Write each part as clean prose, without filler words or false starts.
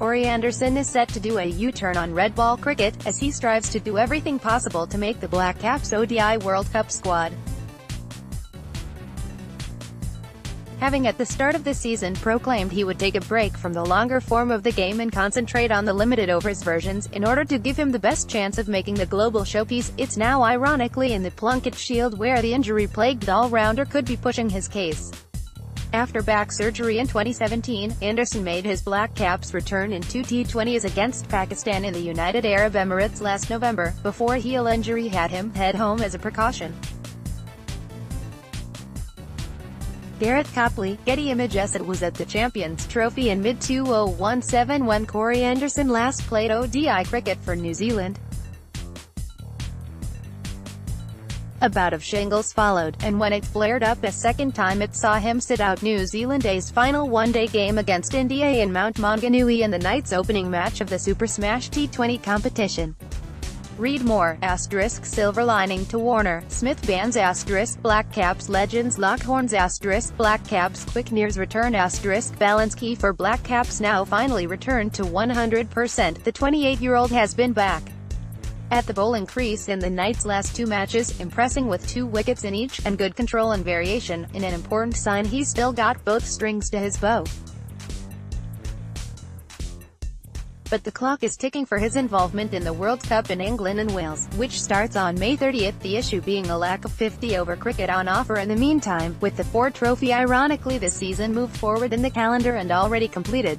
Corey Anderson is set to do a U-turn on red ball cricket, as he strives to do everything possible to make the Black Caps ODI World Cup squad. Having at the start of the season proclaimed he would take a break from the longer form of the game and concentrate on the limited overs versions, in order to give him the best chance of making the global showpiece, it's now ironically in the Plunket Shield where the injury-plagued all-rounder could be pushing his case. After back surgery in 2017, Anderson made his Black Caps return in two T20s against Pakistan in the United Arab Emirates last November, before a heel injury had him head home as a precaution. Gareth Copley, Getty Images. It was at the Champions Trophy in mid-2017 when Corey Anderson last played ODI cricket for New Zealand. A bout of shingles followed, and when it flared up a second time it saw him sit out New Zealand A's final one-day game against India in Mount Maunganui in the night's opening match of the Super Smash T20 competition. Read more, *, silver lining to Warner, Smith bans *, Black Caps legends lock horns *, Black Caps quick nears return *, balance key for Black Caps now finally returned to 100%. The 28-year-old has been back at the bowling crease in the night's last two matches, impressing with 2 wickets in each, and good control and variation, in an important sign he's still got both strings to his bow. But the clock is ticking for his involvement in the World Cup in England and Wales, which starts on May 30th, the issue being a lack of 50-over cricket on offer in the meantime, with the Ford Trophy ironically this season moved forward in the calendar and already completed.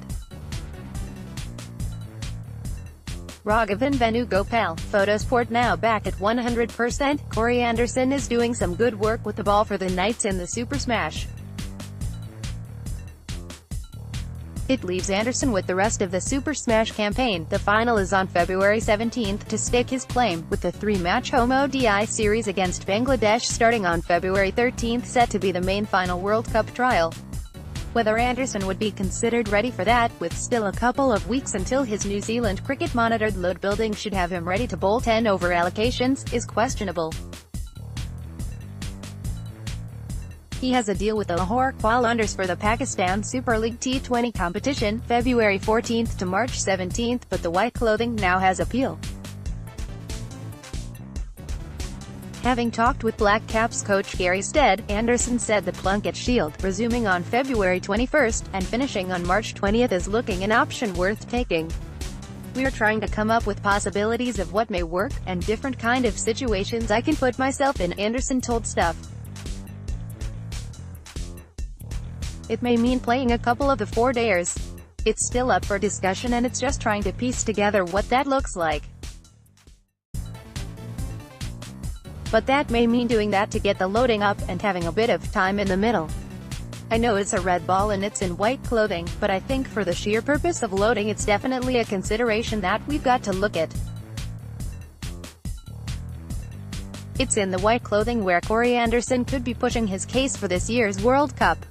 Raghavan Venugopal, Photosport. Now back at 100%, Corey Anderson is doing some good work with the ball for the Knights in the Super Smash. It leaves Anderson with the rest of the Super Smash campaign. The final is on February 17th to stake his claim, with the 3-match home ODI series against Bangladesh starting on February 13th set to be the main final World Cup trial. Whether Anderson would be considered ready for that, with still a couple of weeks until his New Zealand cricket-monitored load building should have him ready to bowl 10-over allocations, is questionable. He has a deal with the Lahore Qalandars for the Pakistan Super League T20 competition, February 14th to March 17th, but the white clothing now has appeal. Having talked with Black Caps coach Gary Stead, Anderson said the Plunket Shield, resuming on February 21st, and finishing on March 20th is looking an option worth taking. We are trying to come up with possibilities of what may work, and different kind of situations I can put myself in, Anderson told Stuff. It may mean playing a couple of the 4-dayers. It's still up for discussion and it's just trying to piece together what that looks like. But that may mean doing that to get the loading up, and having a bit of time in the middle. I know it's a red ball and it's in white clothing, but I think for the sheer purpose of loading it's definitely a consideration that we've got to look at. It's in the white clothing where Corey Anderson could be pushing his case for this year's World Cup.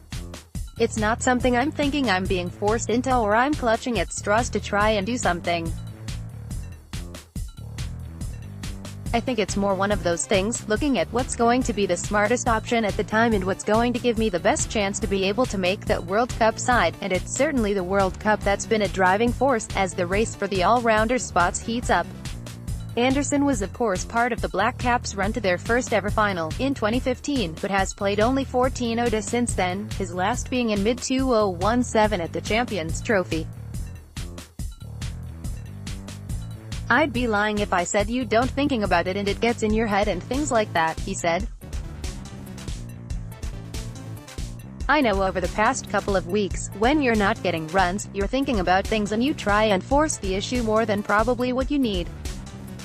It's not something I'm thinking I'm being forced into or I'm clutching at straws to try and do something. I think it's more one of those things, looking at what's going to be the smartest option at the time and what's going to give me the best chance to be able to make that World Cup side, and it's certainly the World Cup that's been a driving force, as the race for the all-rounder spots heats up. Anderson was of course part of the Black Caps' run to their first ever final, in 2015, but has played only 14 ODIs since then, his last being in mid-2017 at the Champions Trophy. "I'd be lying if I said you don't thinking about it and it gets in your head and things like that," he said. "I know over the past couple of weeks, when you're not getting runs, you're thinking about things and you try and force the issue more than probably what you need."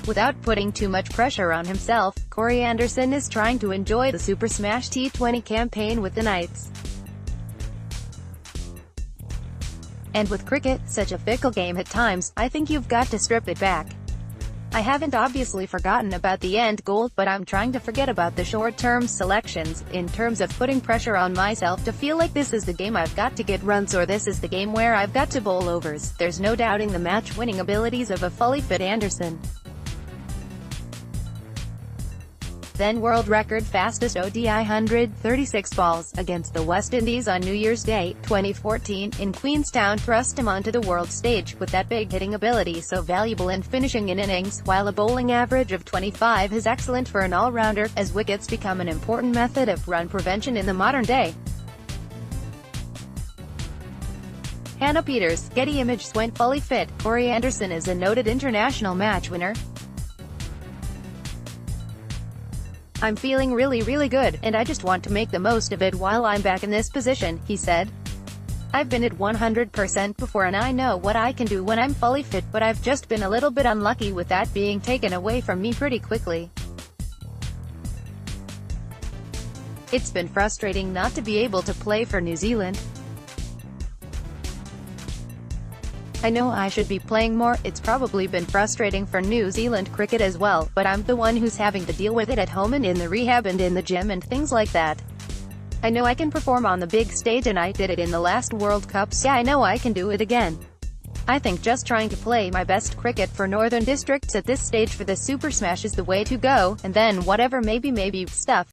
Without putting too much pressure on himself, Corey Anderson is trying to enjoy the Super Smash T20 campaign with the Knights. And with cricket, such a fickle game at times, I think you've got to strip it back. I haven't obviously forgotten about the end goal, but I'm trying to forget about the short-term selections, in terms of putting pressure on myself to feel like this is the game I've got to get runs or this is the game where I've got to bowl overs. There's no doubting the match-winning abilities of a fully fit Anderson. then world record fastest ODI 136 balls, against the West Indies on New Year's Day, 2014, in Queenstown thrust him onto the world stage, with that big hitting ability so valuable in finishing in innings, while a bowling average of 25 is excellent for an all-rounder, as wickets become an important method of run prevention in the modern day. Hannah Peters, Getty Images. When fully fit, Corey Anderson is a noted international match winner. "I'm feeling really good, and I just want to make the most of it while I'm back in this position," he said. "I've been at 100% before and I know what I can do when I'm fully fit, but I've just been a little bit unlucky with that being taken away from me pretty quickly. It's been frustrating not to be able to play for New Zealand. I know I should be playing more. It's probably been frustrating for New Zealand cricket as well, but I'm the one who's having to deal with it at home and in the rehab and in the gym and things like that. I know I can perform on the big stage and I did it in the last World Cup, so I know I can do it again. I think just trying to play my best cricket for Northern Districts at this stage for the Super Smash is the way to go, and then whatever maybe stuff."